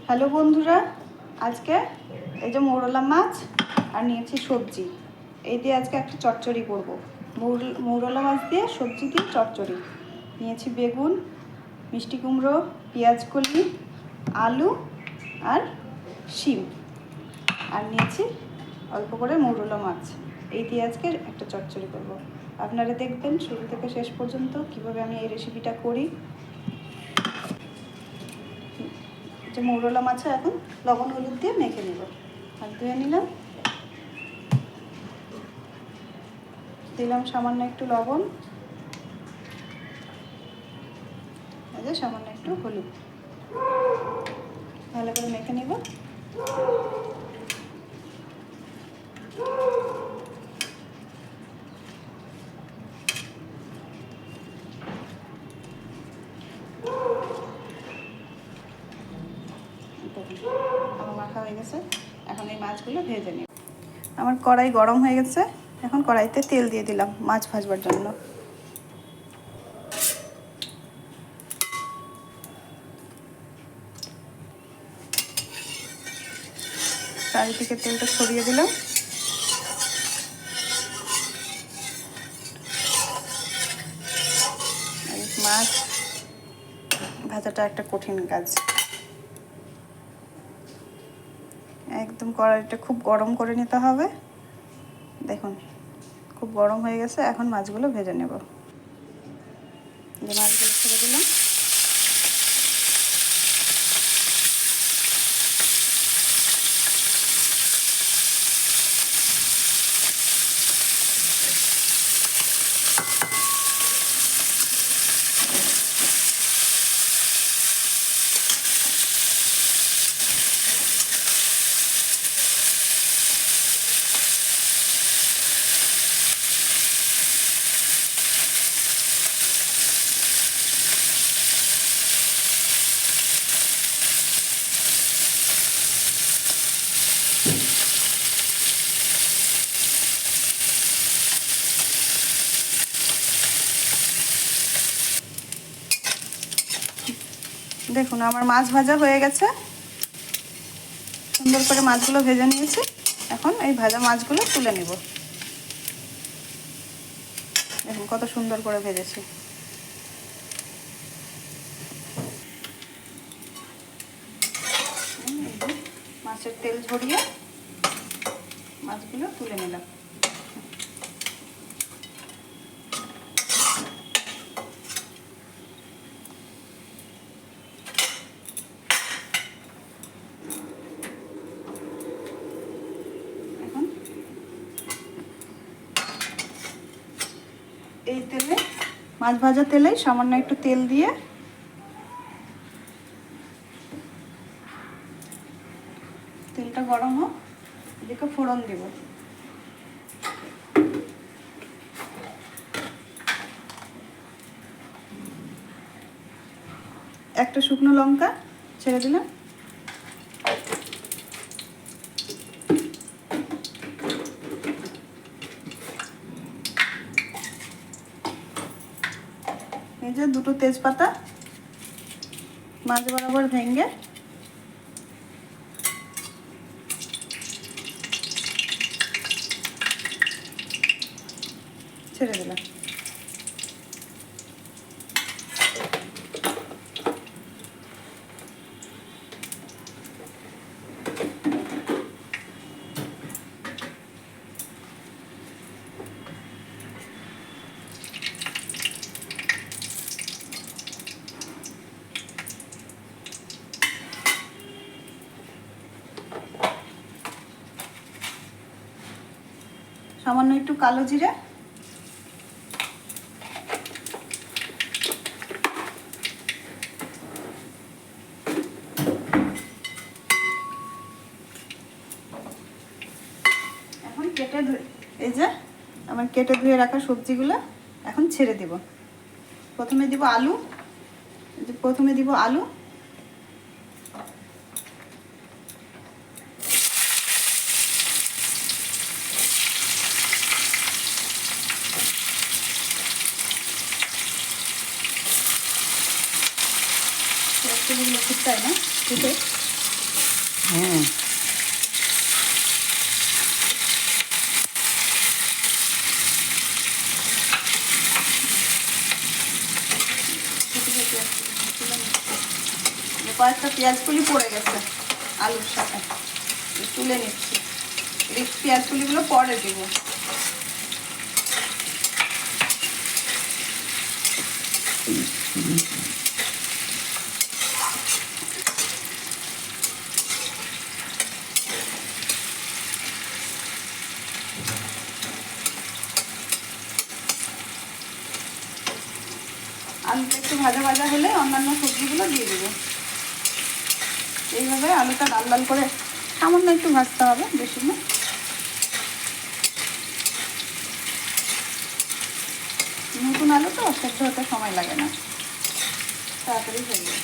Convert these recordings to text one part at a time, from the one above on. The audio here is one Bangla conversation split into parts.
হ্যালো বন্ধুরা, আজকে এই যে মৌরলা মাছ আর নিয়েছি সবজি, এই দিয়ে আজকে একটা চচ্চড়ি করব। মৌরলা মাছ দিয়ে সবজি দিয়ে চচ্চড়ি নিয়েছি। বেগুন, মিষ্টি কুমড়ো, পেঁয়াজ কলি, আলু আর শিম, আর নিয়েছি অল্প করে মৌরলা মাছ। এই দিয়ে আজকে একটা চচ্চড়ি করব। আপনারা দেখবেন শুরু থেকে শেষ পর্যন্ত কিভাবে আমি এই রেসিপিটা করি। যে মৌরলা মাছে এখন লবণ হলুদ দিয়ে মেখে নেব। হাত ধুয়ে নিলাম, দিলাম সামান্য একটু লবণ, সামান্য একটু হলুদ, ভালো করে মেখে নেব। আমার মাখা হয়ে গেছে, এখন এই মাছগুলো ভেজে নিই। আমার কড়াই গরম হয়ে গেছে, এখন কড়াইতে তেল দিয়ে দিলাম মাছ ভাজবার জন্য। চারিদিকে তেলটা ছড়িয়ে দিলাম। মাছ ভাজাটা একটা কঠিন কাজ, একদম কড়াইটা খুব গরম করে নিতে হবে। দেখুন খুব গরম হয়ে গেছে, এখন মাছগুলো ভেজে নেব। যে মাছগুলো ছেড়ে দিলাম, দেখুন আমার মাছ ভাজা হয়ে গেছে। সুন্দর করে মাছগুলো ভেজে নিয়েছি, এখন এই ভাজা মাছগুলো তুলে নেব। দেখুন কত সুন্দর করে ভেজেছি। মাছের তেল ঝরিয়ে মাছগুলো তুলে নিলাম। এখন এই তেলে, মাছ ভাজা তেলে সামান্য একটু তেল দিয়ে তেলটা গরম হোক, এদিকে ফোড়ন দেব। একটা শুকনো লঙ্কা ছেড়ে দিলাম, এই যে দুটো তেজপাতা মাছ বরাবর ভেঙে ছেড়ে দিলাম। সামান্য একটু কালো জিরে, এখন কেটে এই যে আমার কেটে ধুয়ে রাখা সবজিগুলো এখন ছেড়ে দিব। প্রথমে দিব আলু, একটু ফুটতাই না ফুটে হুম। কয়েকটা পেঁয়াজ কলি পড়ে গেছে আলুর সাথে, তুলে নিচ্ছি। এই পেঁয়াজ কলিগুলো পরে দেব। আলুটা একটু ভাজা ভাজা হলে অন্যান্য সবজিগুলো দিয়ে দেবো। এইভাবে আলুটা লাল লাল করে সামান্য একটু ভাজতে হবে, বেশি না। নতুন আলু তো সেদ্ধ হতে সময় লাগে না, তাড়াতাড়ি হয়ে যায়।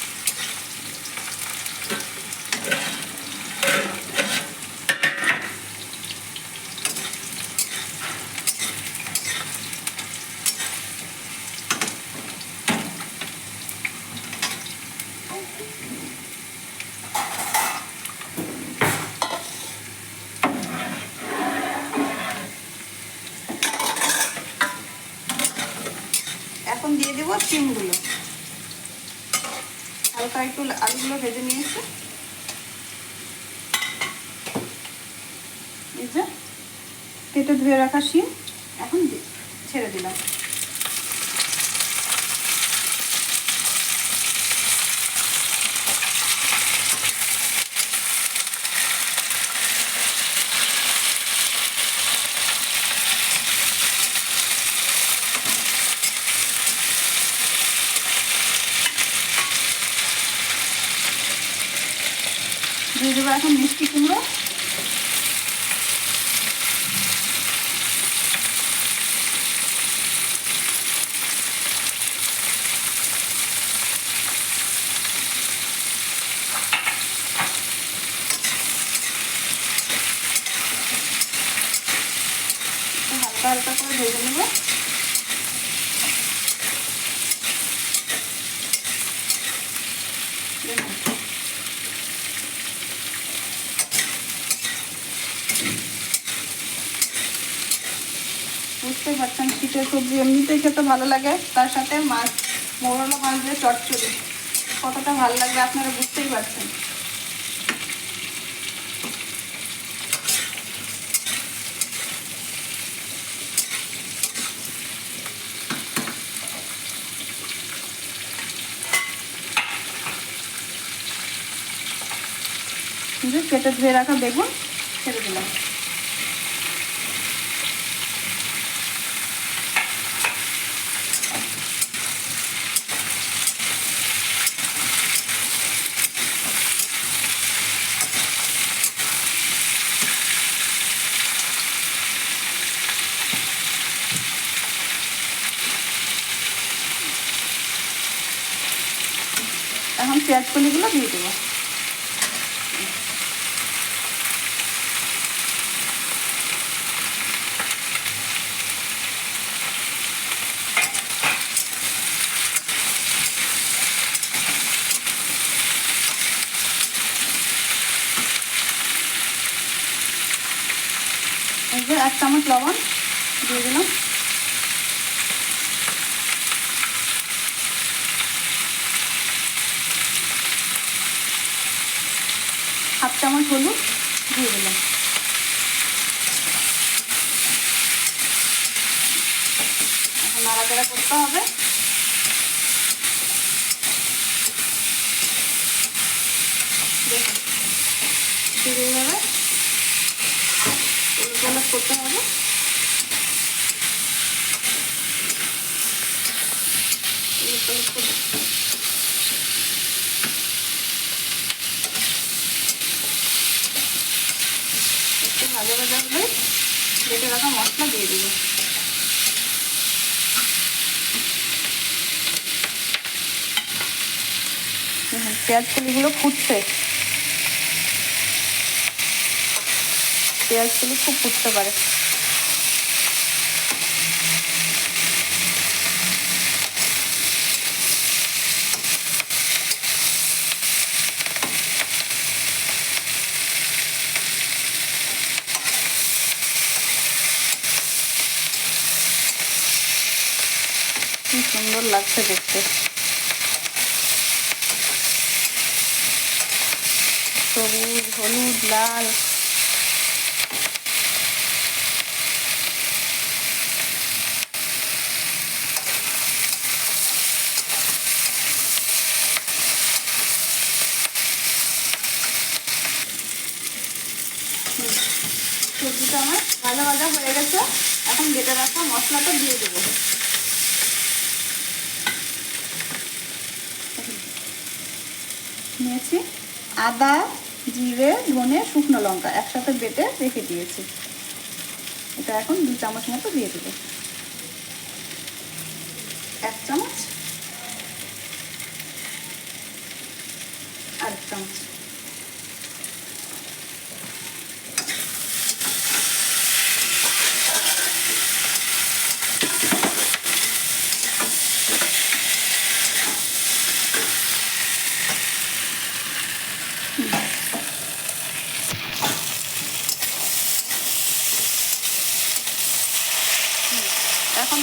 এখন দিয়ে দেবো শিমগুলো। হালকা একটু আলুগুলো ভেজে নিয়েছি। এই যে কেটে ধুয়ে রাখা শিম এখন ছেড়ে দিলাম। দিয়ে দেবো এখন মিষ্টি কুমড়ো। হালকা হালকা করে ভেজে নেব। বুঝতেই পারছেন শীতের সবজি এমনিতেই খেতে ভালো লাগে, তার সাথে মাছ, মৌরলা মাছ দিয়ে চচ্চড়ি কতটা ভালো লাগবে আপনারা বুঝতেই পারছেন। কেটে ধুয়ে রাখা বেগুন ছেড়ে দিলাম। এখন পেঁয়াজ কলিগুলো দিয়ে দেবো। এই যে 1 চামচ লবণ দিয়ে দিলাম। হাফ চামচ হলুদ দিয়ে দিলাম। এখন নাড়াচাড়া করতে হবে। দেখুন ঠিক এইভাবে উলট করতে হবে। একটু ভাজা ভাজা হলে বেটে রাখা মশলা দিয়ে দিব। পেঁয়াজ কলিগুলো ফুটছে, পেঁয়াজ কলি খুব ফুটতে পারে। সুন্দর লাগছে দেখতে। সবুজ, হলুদ, লাল। সবজিটা আমার ভাজা ভাজা হয়ে গেছে। এখন বেটে রাখা মশলাটা দিয়ে দেবো। নিয়েছি আদা, জিরে, ধনে, শুকনো লঙ্কা একসাথে বেটে রেখে দিয়েছি। এটা এখন 2 চামচ মতো দিয়ে দেবো। 1 চামচ, আর 1 চামচ। এখন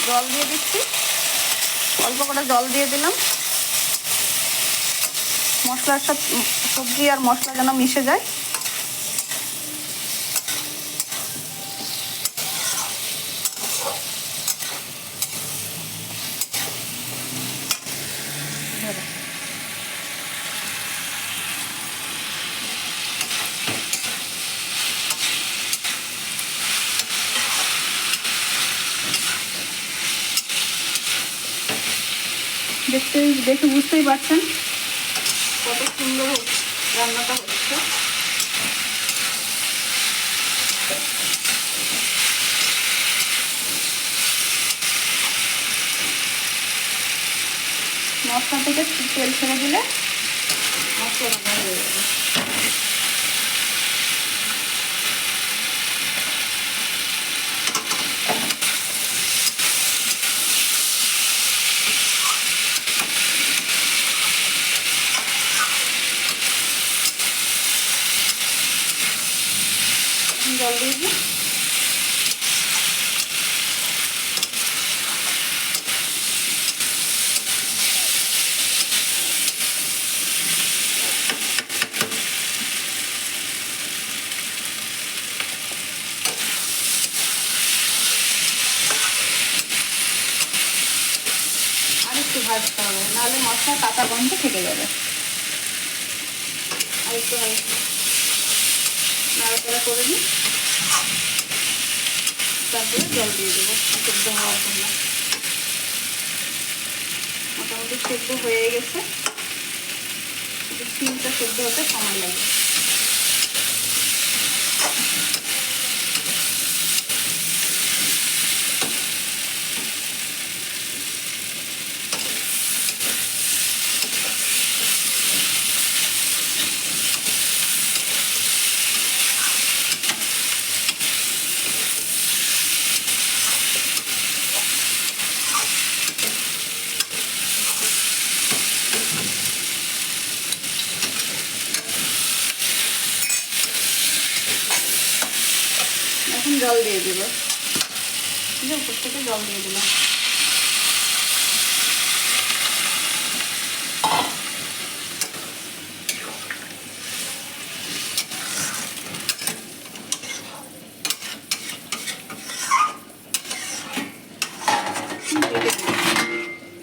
জল দিয়ে দিচ্ছি, অল্প করে জল দিয়ে দিলাম। মশলার সাথে সবজি আর মশলা যেন মিশে যায়। দেখে বুঝতেই পারছেন কত সুন্দর রান্নাটা হচ্ছে। মশলা থেকে তেল ছেড়ে দিলে মশলা রান্না হয়ে যাবে। জল দিয়ে দিই। আর একটু ভাজতে হবে, নাহলে মশলা কাঁচা গন্ধ থেকে যাবে। আর একটু নাড়াচাড়া করে নিই, তারপরে জল দিয়ে দেবো সেদ্ধ হওয়ার জন্য। মোটামুটি সেদ্ধ হয়ে গেছে, সিমটা সেদ্ধ হতে সময় লাগে। এখন জল দিয়ে দিব, উপর থেকে জল দিয়ে দিলাম।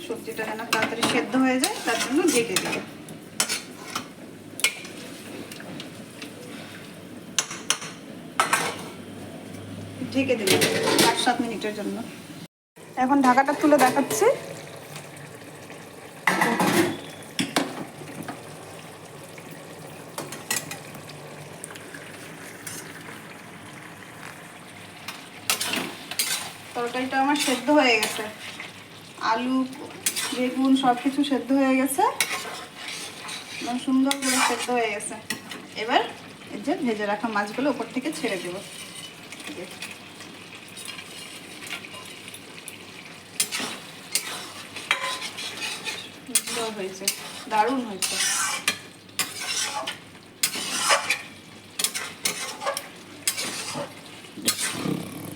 সবজিটা যেন তাড়াতাড়ি সেদ্ধ হয়ে যায় তার জন্য ঢেকে দেব। ঢেকে দিলাম 5-7 মিনিটের জন্য। এখন ঢাকাটা তুলে দেখাচ্ছি। তরকারিটা আমার সেদ্ধ হয়ে গেছে, আলু বেগুন সব কিছু সেদ্ধ হয়ে গেছে, সুন্দর করে সেদ্ধ হয়ে গেছে। এবার এই যে ভেজে রাখা মাছগুলো উপর থেকে ছেড়ে দেব। হয়েছে, দারুণ হয়েছে।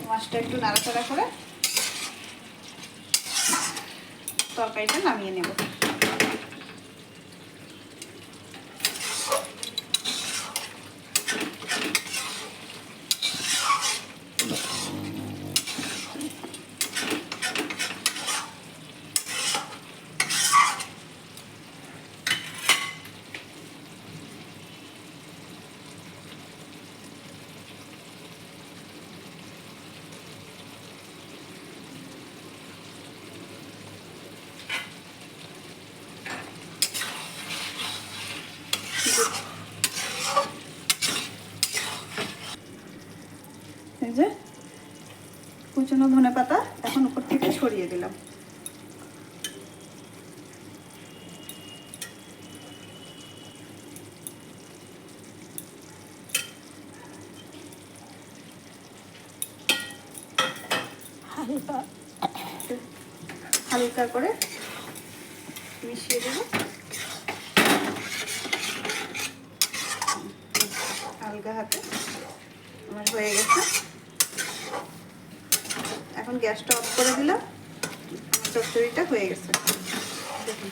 মাছটা একটু নাড়াচাড়া করে তরকারিটা নামিয়ে নেব। এই যে কুচনো ধনেপাতা এখন উপর থেকে ছড়িয়ে দিলাম। হালকা হালকা করে মিশিয়ে দেব। হালকা হাতে আমার হয়ে গেছে। এখন গ্যাসটা অফ করে দিলাম। আমার চচ্চড়িটা হয়ে গেছে, দেখুন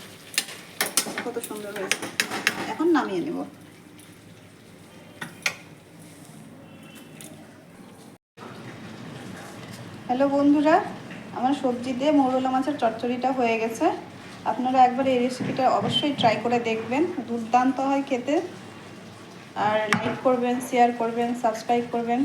কত সুন্দর হয়েছে। এখন নামিয়ে নেব। হ্যালো বন্ধুরা, আমার সবজি দিয়ে মৌরলা মাছের চচ্চড়িটা হয়ে গেছে। আপনারা একবার এই রেসিপিটা অবশ্যই ট্রাই করে দেখবেন, দুর্দান্ত হয় খেতে। আর লাইক করবেন, শেয়ার করবেন, সাবস্ক্রাইব করবেন।